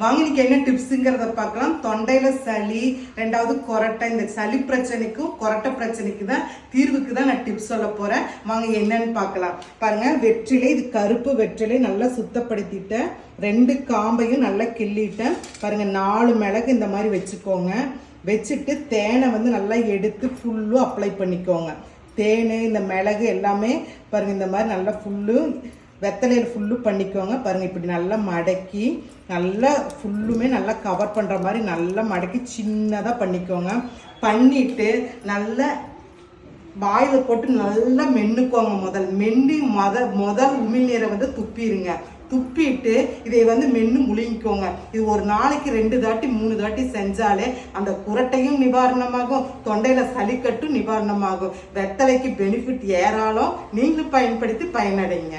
வாங்க இன்னைக்கு என்ன டிப்ஸுங்கிறத பார்க்கலாம். தொண்டையில சளி, ரெண்டாவது கொரட்டை, இந்த சளி பிரச்சனைக்கும் கொரட்டை பிரச்சனைக்கு தான் தீர்வுக்கு தான் நான் டிப்ஸ் சொல்ல போறேன். வாங்க என்னன்னு பார்க்கலாம். பாருங்க, வெற்றிலை, இது கருப்பு வெற்றிலை நல்லா சுத்தப்படுத்திட்டேன். 2 காம்பையும் நல்லா கிள்ளிட்டேன். பாருங்க, 4 மிளகு இந்த மாதிரி வச்சுக்கோங்க. வச்சுட்டு தேனை வந்து நல்லா எடுத்து ஃபுல்லும் அப்ளை பண்ணிக்கோங்க. தேன், இந்த மிளகு எல்லாமே பாருங்க இந்த மாதிரி நல்லா ஃபுல்லு வெத்தலையில் ஃபுல்லு பண்ணிக்கோங்க. பாருங்கள், இப்படி நல்லா மடக்கி நல்லா ஃபுல்லுமே நல்லா கவர் பண்ணுற மாதிரி நல்லா மடக்கி சின்னதாக பண்ணிக்கோங்க. பண்ணிவிட்டு நல்லா வாயில் போட்டு நல்லா மென்னுக்கோங்க. முதல் உமிழ்நீரை வந்து துப்பிடுங்க. துப்பிட்டு இதை வந்து மென்று முழுங்கிக்கோங்க. இது ஒரு நாளைக்கு 2 தாட்டி 3 தாட்டி செஞ்சாலே அந்த குரட்டையும் நிவாரணமாகும், தொண்டையில சளிக்கட்டும் நிவாரணமாகும். வெத்தலைக்கு பெனிஃபிட் ஏராளம். நீங்களும் பயன்படுத்தி பயனடைங்க.